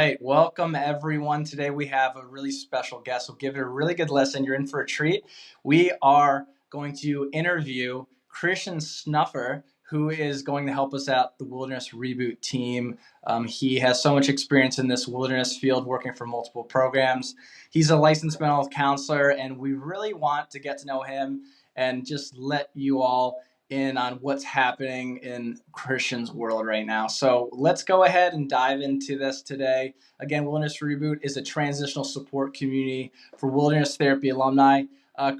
right. Welcome, everyone. Today we have a really special guest. So give it a really good listen. You're in for a treat. We are going to interview Christian Snuffer, who is going to help us out, the Wilderness Reboot team. He has so much experience in this wilderness field, working for multiple programs. He's a licensed mental health counselor, and we really want to get to know him and just let you all in on what's happening in Christian's world right now. So let's go ahead and dive into this today. Again, Wilderness Reboot is a transitional support community for wilderness therapy alumni.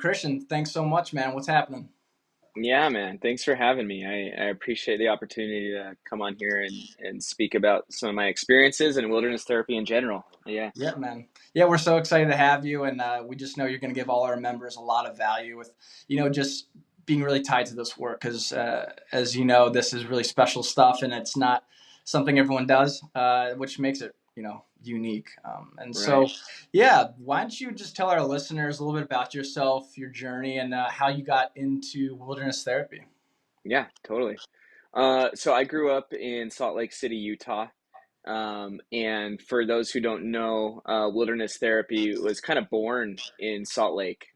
Christian, thanks so much, man. What's happening? Yeah, man. Thanks for having me. I appreciate the opportunity to come on here and speak about some of my experiences in wilderness therapy in general. Yeah. Yeah, man. Yeah, we're so excited to have you, and we just know you're going to give all our members a lot of value with, just being really tied to this work because, as you know, this is really special stuff, and it's not something everyone does, which makes it, unique. And so, Right. yeah, why don't you just tell our listeners a little bit about yourself, your journey, and how you got into wilderness therapy? Yeah, totally. So I grew up in Salt Lake City, Utah. And for those who don't know, wilderness therapy was kind of born in Salt Lake,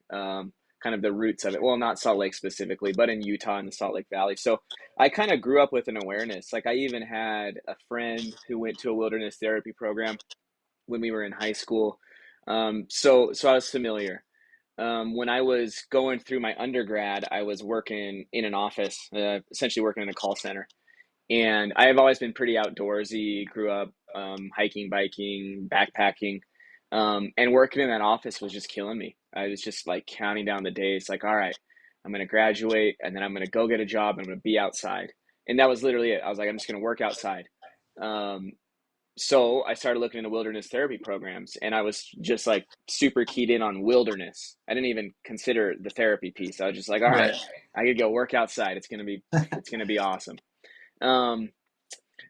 kind of the roots of it. Well, not Salt Lake specifically, but in Utah in the Salt Lake Valley. So I kind of grew up with an awareness. Like I even had a friend who went to a wilderness therapy program when we were in high school. So I was familiar. When I was going through my undergrad, I was working in an office, essentially working in a call center. And I have always been pretty outdoorsy, grew up hiking, biking, backpacking. And working in that office was just killing me. I was just like counting down the days, like, all right, I'm going to graduate and then I'm going to go get a job and I'm going to be outside. And that was literally it. I was like, I'm just going to work outside. Um, so I started looking into wilderness therapy programs and I was just like super keyed in on wilderness. I didn't even consider the therapy piece. I was just like, all right, Right. I could go work outside. It's going to be awesome. Um,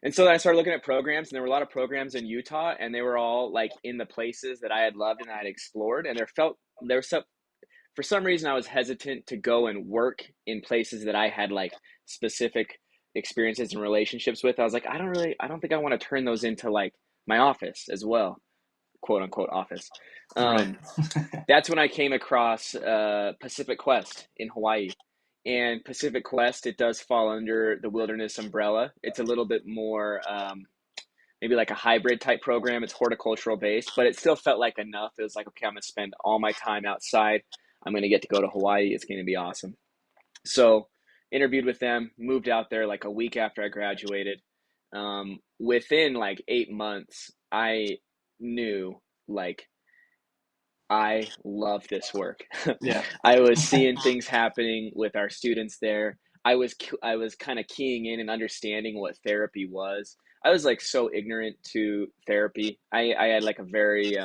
and so then I started looking at programs, and there were a lot of programs in Utah, and they were all like in the places that I had loved and I had explored. And there was some for some reason I was hesitant to go and work in places that I had like specific experiences and relationships with. I was like, I don't think I want to turn those into like my office as well, quote unquote office. Right. Um, that's when I came across Pacific Quest in Hawaii. And Pacific Quest, it does fall under the wilderness umbrella. It's a little bit more maybe like a hybrid type program. It's horticultural based, but it still felt like enough. It was like, okay, I'm going to spend all my time outside. I'm going to get to go to Hawaii. It's going to be awesome. So, interviewed with them, moved out there like a week after I graduated. Within like 8 months, I knew like I love this work. Yeah. I was seeing things happening with our students there. I was kind of keying in and understanding what therapy was. I was like so ignorant to therapy. I had like a very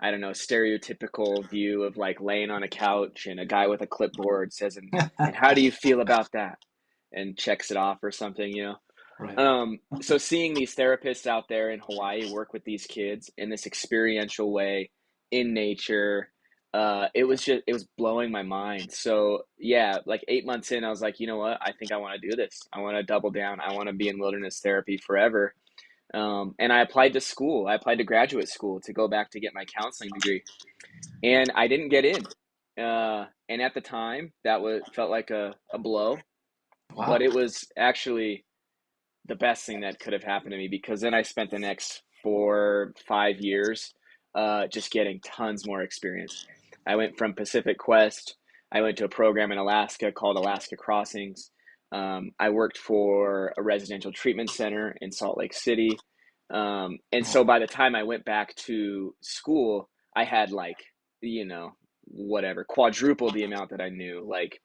I don't know, stereotypical view of like laying on a couch and a guy with a clipboard says, and how do you feel about that? And checks it off or something, you know. Right. So seeing these therapists out there in Hawaii work with these kids in this experiential way in nature, it was blowing my mind. So yeah, like 8 months in, I was like, you know what? I think I want to do this. I want to double down. I want to be in wilderness therapy forever. And I applied to school. I applied to graduate school to go back to get my counseling degree, and I didn't get in. And at the time, that was felt like a blow, but Wow. it was actually the best thing that could have happened to me because then I spent the next 4, 5 years just getting tons more experience. I went from Pacific Quest, I went to a program in Alaska called Alaska Crossings. I worked for a residential treatment center in Salt Lake City. And so by the time I went back to school, I had like, you know, whatever, quadruple the amount that I knew. Like,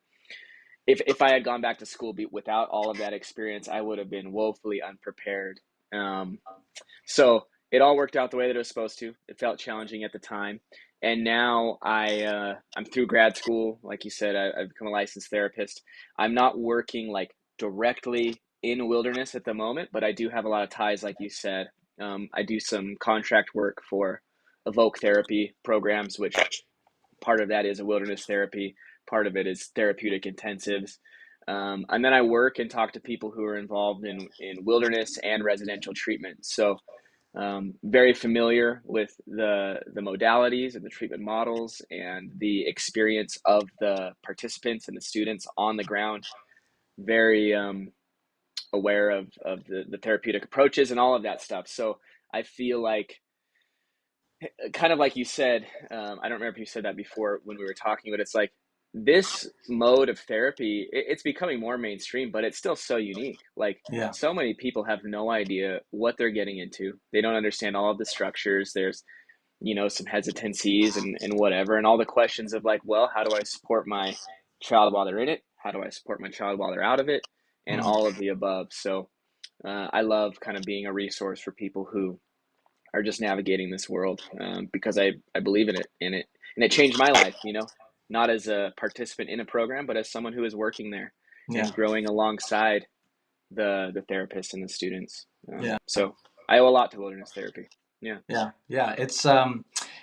if I had gone back to school without all of that experience, I would have been woefully unprepared. Um, so it all worked out the way that it was supposed to. It felt challenging at the time, and now I'm through grad school. Like you said, I've become a licensed therapist. I'm not working like directly in wilderness at the moment, but I do have a lot of ties, like you said. I do some contract work for evoke therapy programs, which part of that is a wilderness therapy. Part of it is therapeutic intensives. And then I work and talk to people who are involved in wilderness and residential treatment. So Very familiar with the modalities and the treatment models and the experience of the participants and the students on the ground. Very aware of the therapeutic approaches and all of that stuff. So I feel like, kind of like you said, I don't remember if you said that before when we were talking, but it's like this mode of therapy, it's becoming more mainstream, but it's still so unique. Like, Yeah. so many people have no idea what they're getting into. They don't understand all of the structures. There's, some hesitancies and whatever, and all the questions of like, well, how do I support my child while they're in it? How do I support my child while they're out of it? And Mm. all of the above. So I love kind of being a resource for people who are just navigating this world, because I believe in it changed my life, not as a participant in a program, but as someone who is working there Yeah. and growing alongside the therapists and the students. Yeah. So I owe a lot to wilderness therapy. Yeah. Yeah, yeah,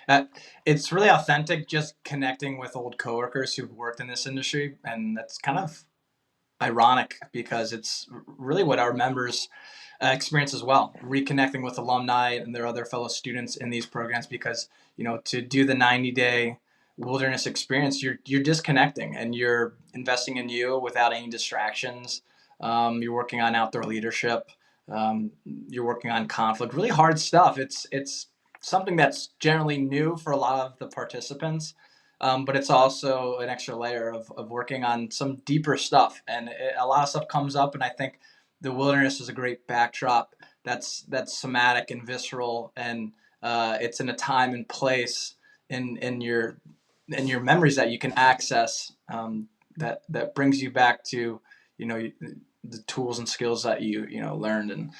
uh, it's really authentic just connecting with old coworkers who've worked in this industry, and that's kind of ironic because it's really what our members experience as well, reconnecting with alumni and their other fellow students in these programs because, to do the 90-day wilderness experience, you're disconnecting and you're investing in you without any distractions. You're working on outdoor leadership. You're working on conflict, really hard stuff. It's something that's generally new for a lot of the participants, but it's also an extra layer of working on some deeper stuff. And a lot of stuff comes up, and I think the wilderness is a great backdrop that's somatic and visceral, and it's in a time and place in your memories that you can access, that brings you back to the tools and skills that you learned, and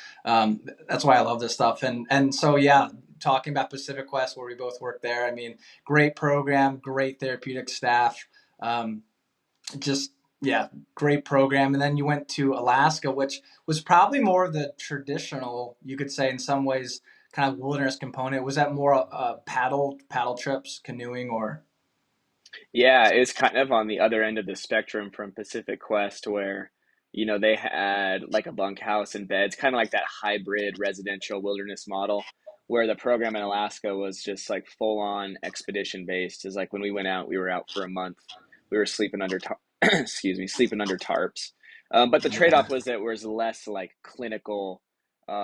that's why I love this stuff. And so yeah, talking about Pacific Quest, where we both work there, I mean, great program, great therapeutic staff, um, just yeah, great program. And then you went to Alaska, which was probably more of the traditional, you could say in some ways, kind of wilderness component. Was that more paddle trips, canoeing, or? Yeah, it's kind of on the other end of the spectrum from Pacific Quest, where, they had like a bunkhouse and beds, kind of like that hybrid residential wilderness model, where the program in Alaska was just like full on expedition based. Is like when we went out, we were out for a month. We were sleeping under excuse me, sleeping under tarps. But the trade Yeah, off was that it was less like clinical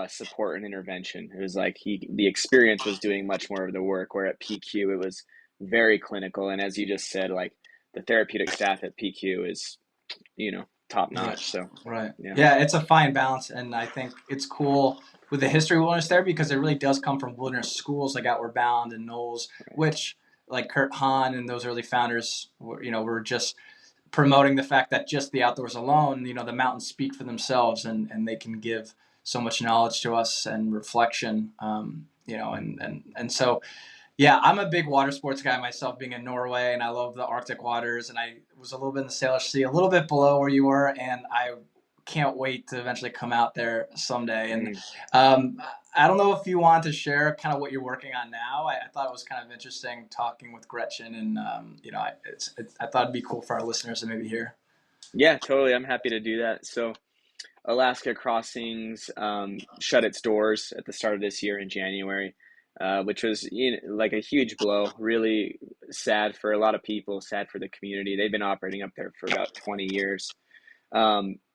support and intervention. It was like the experience was doing much more of the work, where at PQ it was very clinical. And as you just said, like the therapeutic staff at PQ is, top yeah, notch. So, right. yeah. Yeah, it's a fine balance, and I think it's cool with the history of wilderness there because it really does come from wilderness schools like Outward Bound and Knowles, Right. which like Kurt Hahn and those early founders were just promoting the fact that just the outdoors alone, the mountains speak for themselves, and they can give so much knowledge to us and reflection, and so yeah, I'm a big water sports guy myself, being in Norway, and I love the Arctic waters. And I was a little bit in the Salish Sea, a little bit below where you were, and I can't wait to eventually come out there someday. And Mm. um, I don't know if you want to share kind of what you're working on now. I thought it was kind of interesting talking with Gretchen, and I thought it'd be cool for our listeners to maybe hear. Yeah, totally. I'm happy to do that. So, Alaska Crossings shut its doors at the start of this year in January, which was, like a huge blow. Really sad for a lot of people, sad for the community. They've been operating up there for about 20 years.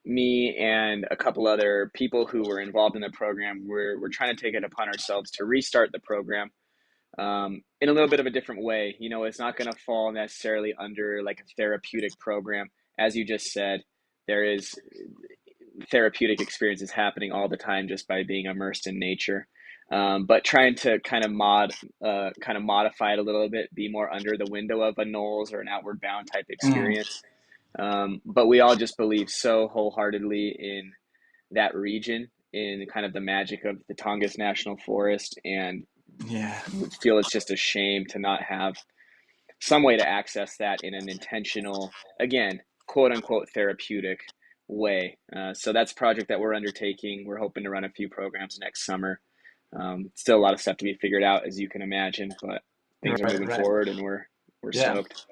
Me and a couple other people who were involved in the program, we're trying to take it upon ourselves to restart the program, in a little bit of a different way. It's not going to fall necessarily under like a therapeutic program. As you just said, there is therapeutic experiences happening all the time just by being immersed in nature. But trying to kind of modify it a little bit, be more under the window of a Knowles or an Outward Bound type Mm, experience. But we all just believe so wholeheartedly in that region, in kind of the magic of the Tongass National Forest, and yeah, feel it's just a shame to not have some way to access that in an intentional, again, quote unquote, therapeutic way. So that's a project that we're undertaking. We're hoping to run a few programs next summer. Still a lot of stuff to be figured out, as you can imagine, but things are right, moving right. forward, and we're Yeah. stoked.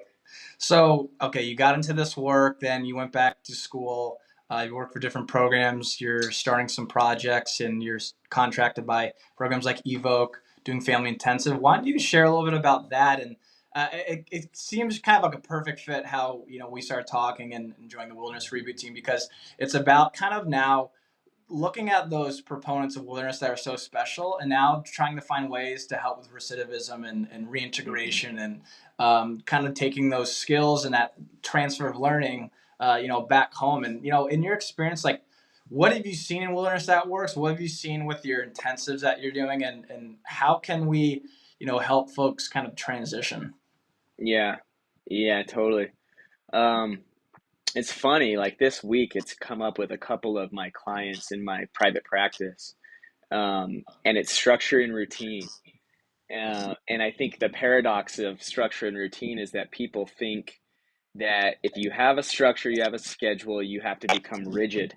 So, okay, you got into this work, then you went back to school. You work for different programs. You're starting some projects, and you're contracted by programs like Evoke, doing family intensive. Why don't you share a little bit about that? And it seems kind of like a perfect fit how we started talking and enjoying the Wilderness Reboot team, because it's about kind of now looking at those proponents of wilderness that are so special, and now trying to find ways to help with recidivism and Mm-hmm. reintegration, and kind of taking those skills and that transfer of learning, back home. And in your experience, like, what have you seen in wilderness that works? What have you seen with your intensives that you're doing, and how can we, help folks kind of transition? Yeah, yeah, totally. Um, it's funny, like this week, it's come up with a couple of my clients in my private practice, and it's structure and routine. And I think the paradox of structure and routine is that people think that if you have a structure, you have a schedule, you have to become rigid.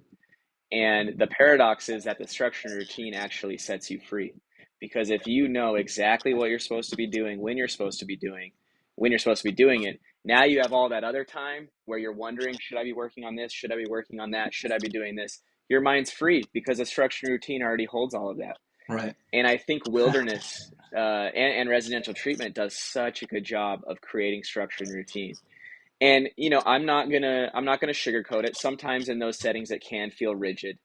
And the paradox is that the structure and routine actually sets you free. Because if you know exactly what you're supposed to be doing, when you're supposed to be doing, when you're supposed to be doing it, now you have all that other time where you're wondering, should I be working on this? Should I be working on that? Should I be doing this? Your mind's free because the structure and routine already holds all of that. Right. And I think wilderness and residential treatment does such a good job of creating structure and routine. And I'm not gonna sugarcoat it. Sometimes in those settings, it can feel rigid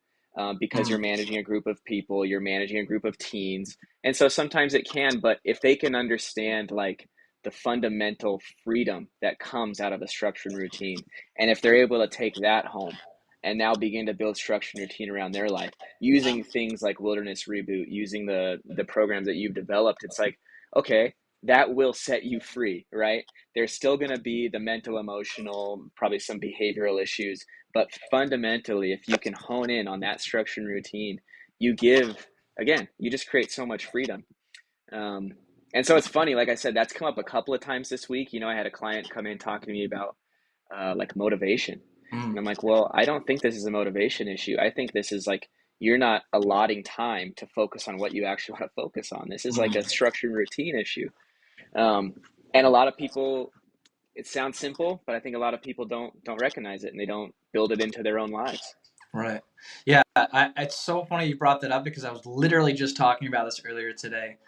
because you're Mhm. managing a group of people, you're managing a group of teens, and so sometimes it can. But if they can understand like the fundamental freedom that comes out of a structured routine, and if they're able to take that home and now begin to build structured routine around their life using things like Wilderness Reboot, using the programs that you've developed, it's like, okay, that will set you free, right? There's still going to be the mental, emotional, probably some behavioral issues. But fundamentally, if you can hone in on that structure and routine, you give, again, you just create so much freedom. Um, and so it's funny, like I said, that's come up a couple of times this week. I had a client come in talking to me about like motivation. And Mm. I'm like, well, I don't think this is a motivation issue. I think this is like you're not allotting time to focus on what you actually want to focus on. This is like a Mm. structure and routine issue. Um, and a lot of people, it sounds simple, but I think a lot of people don't recognize it and they don't build it into their own lives. Right. Yeah. It's so funny you brought that up, because I was literally just talking about this earlier today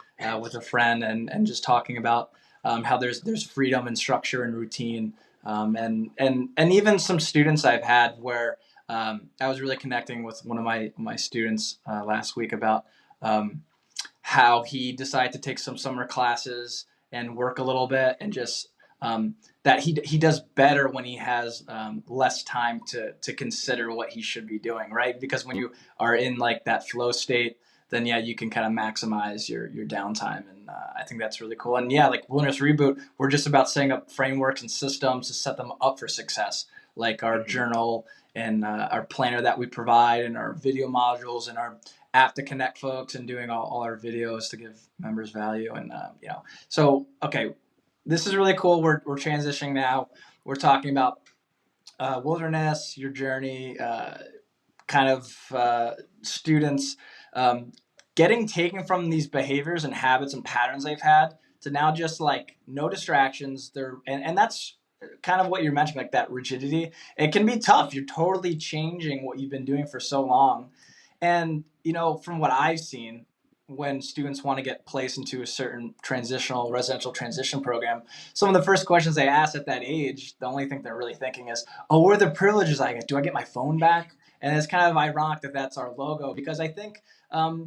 with a friend, and just talking about how there's freedom and structure and routine, and even some students I've had where I was really connecting with one of my students last week about how he decided to take some summer classes and work a little bit, and just that he does better when he has less time to consider what he should be doing, right? Because when you are in like that flow state, then yeah, you can kind of maximize your downtime, and I think that's really cool. And yeah, like Wilderness Reboot, we're just about setting up frameworks and systems to set them up for success, like our Hmm. journal and our planner that we provide, and our video modules, and our app to connect folks, and doing all our videos to give members value. And so okay, this is really cool. We're transitioning now. We're talking about wilderness, your journey, kind of students um, getting taken from these behaviors and habits and patterns they've had to now just like no distractions. And that's kind of what you're mentioning, like that rigidity. It can be tough. You're totally changing what you've been doing for so long. And from what I've seen, when students want to get placed into a certain transitional residential transition program, some of the first questions they ask at that age, the only thing they're really thinking is, oh, what are the privileges I get? Do I get my phone back? And it's kind of ironic that that's our logo, because I think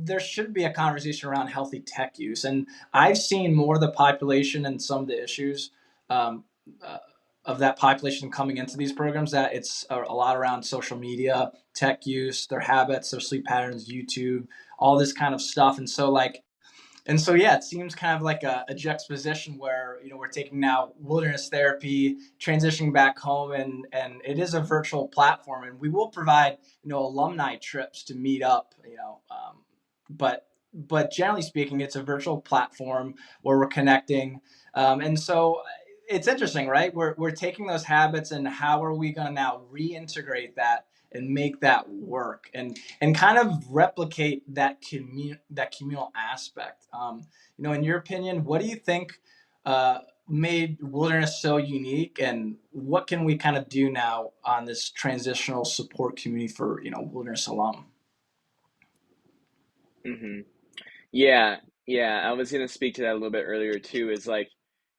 there should be a conversation around healthy tech use. And I've seen more of the population and some of the issues um, uh, of that population coming into these programs, that it's a lot around social media, tech use, their habits, their sleep patterns, YouTube, all this kind of stuff. And so yeah, it seems kind of like a juxtaposition where we're taking now wilderness therapy, transitioning back home, and it is a virtual platform, and we will provide alumni trips to meet up, but generally speaking, it's a virtual platform where we're connecting, and so it's interesting, right? We're taking those habits, and how are we going to now reintegrate that and make that work, and kind of replicate that communal aspect. In your opinion, what do you think? made wilderness so unique, and what can we kind of do now on this transitional support community for wilderness alum? Hmm. Yeah, yeah. I was gonna speak to that a little bit earlier too. Is like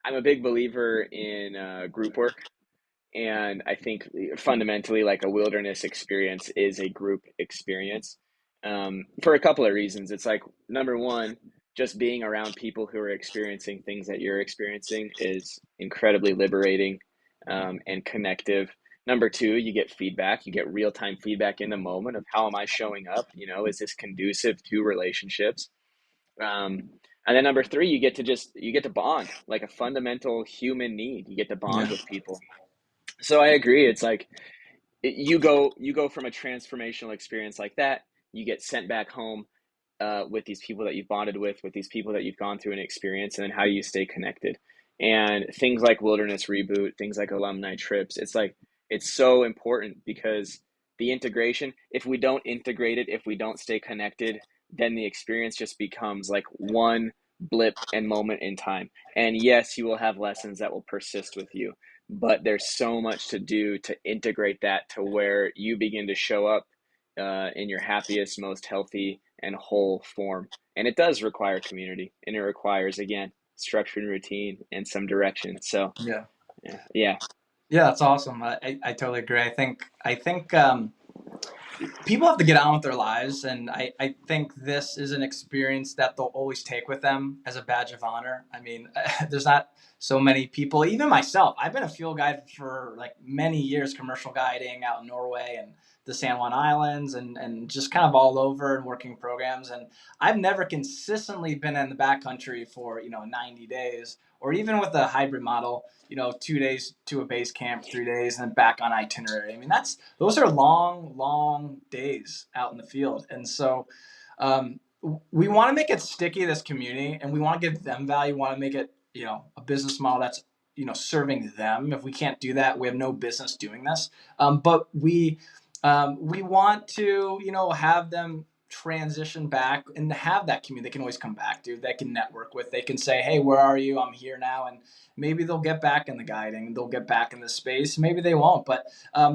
I'm a big believer in group work. And I think fundamentally, like a wilderness experience is a group experience for a couple of reasons. It's like, number one, just being around people who are experiencing things that you're experiencing is incredibly liberating and connective. Number two, you get feedback, you get real time feedback in the moment of how am I showing up? You know, is this conducive to relationships? Um, and then number three, you get to bond like a fundamental human need. You get to bond Yeah. with people. So I agree. It's like you go from a transformational experience like that, you get sent back home with these people that you've bonded with these people that you've gone through an experience, and then how do you stay connected? And things like Wilderness Reboot, things like alumni trips, it's like it's so important because the integration, if we don't integrate it, if we don't stay connected, then the experience just becomes like one blip and moment in time. And yes, you will have lessons that will persist with you, but there's so much to do to integrate that to where you begin to show up in your happiest, most healthy, and whole form. And it does require community, and it requires, again, structure and routine and some direction. So, Yeah. yeah, yeah. Yeah, that's awesome. I totally agree. I think people have to get on with their lives, and I think this is an experience that they'll always take with them as a badge of honor. I mean, there's not so many people, even myself. I've been a field guide for like many years, commercial guiding out in Norway and the San Juan Islands, and just kind of all over and working programs. And I've never consistently been in the backcountry for 90 days, or even with a hybrid model, 2 days to a base camp, 3 days, and then back on itinerary. I mean, those are long, long days out in the field. And so um, we want to make it sticky, this community, and we want to give them value. We want to make it, a business model that's, serving them. If we can't do that, we have no business doing this. But we want to, have them transition back and have that community. They can always come back, dude. They can network with. They can say, "Hey, where are you? I'm here now." And maybe they'll get back in the guiding. They'll get back in the space. Maybe they won't, but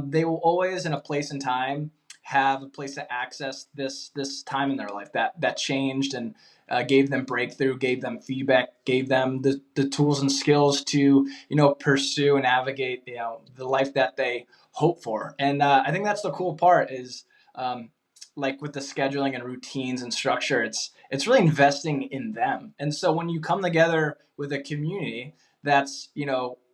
they will always, in a place and time, have a place to access this time in their life that changed and gave them breakthrough, gave them feedback, gave them the tools and skills to pursue and navigate the life that they hope for. And I think that's the cool part is. Like with the scheduling and routines and structure, it's really investing in them. And so when you come together with a community that's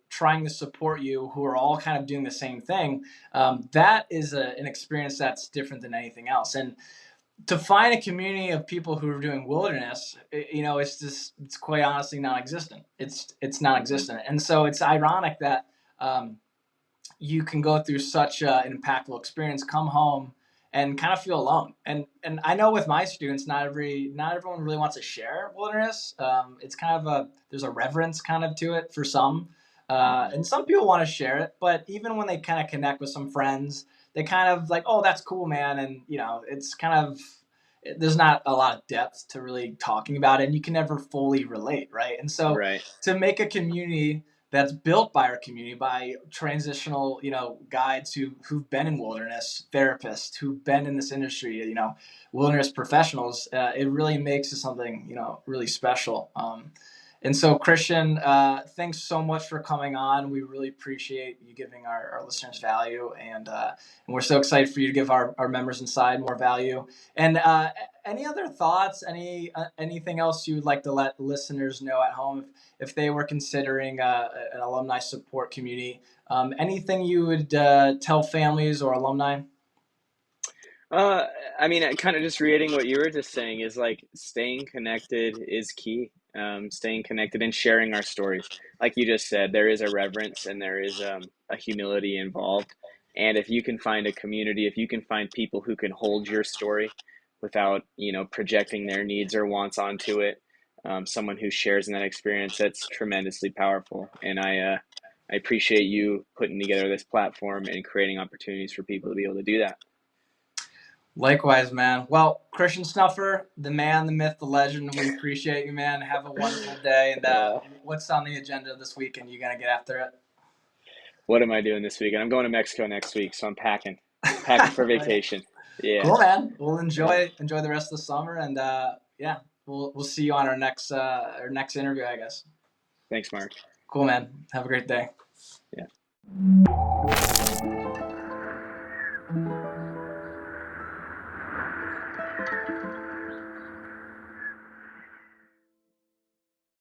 trying to support you, who are all kind of doing the same thing, that is an experience that's different than anything else. And to find a community of people who are doing wilderness, it's quite honestly non-existent. It's Hmm. non-existent. And so it's ironic that um, you can go through such an impactful experience, come home and kind of feel alone. And I know with my students, not everyone really wants to share wilderness. It's kind of there's a reverence kind of to it for some, Hmm. and some people want to share it. But even when they kind of connect with some friends, they kind of like, oh, that's cool, man. And it's kind of there's not a lot of depth to really talking about it, and you can never fully relate, right? And so Right. to make a community that's built by our community, by transitional, guides who've been in wilderness, therapists who've been in this industry, wilderness professionals. It really makes it something, really special. And so, Christian, thanks so much for coming on. We really appreciate you giving our listeners value, and we're so excited for you to give our members inside more value. And any other thoughts? Anything else you'd like to let listeners know at home if they were considering an alumni support community? Anything you would tell families or alumni? Uh, I mean, kind of just reiterating what you were just saying is like staying connected is key. Staying connected and sharing our stories. Like you just said, there is a reverence and there is a humility involved. And if you can find a community, if you can find people who can hold your story without, projecting their needs or wants onto it, someone who shares in that experience, that's tremendously powerful. And I appreciate you putting together this platform and creating opportunities for people to be able to do that. Likewise, man. Well, Christian Snuffer, the man, the myth, the legend, we appreciate you, man. Have a wonderful day. And Uh, what's on the agenda this weekend? You going to get after what am I doing this weekend? I'm going to Mexico next week, so I'm packing for it? vacation. Yeah, Cool, man. We'll yeah. enjoy the rest of the summer. And yeah, we'll see you on our next interview, I guess. Thanks, Mark. Cool, man. Have a great day. Yeah.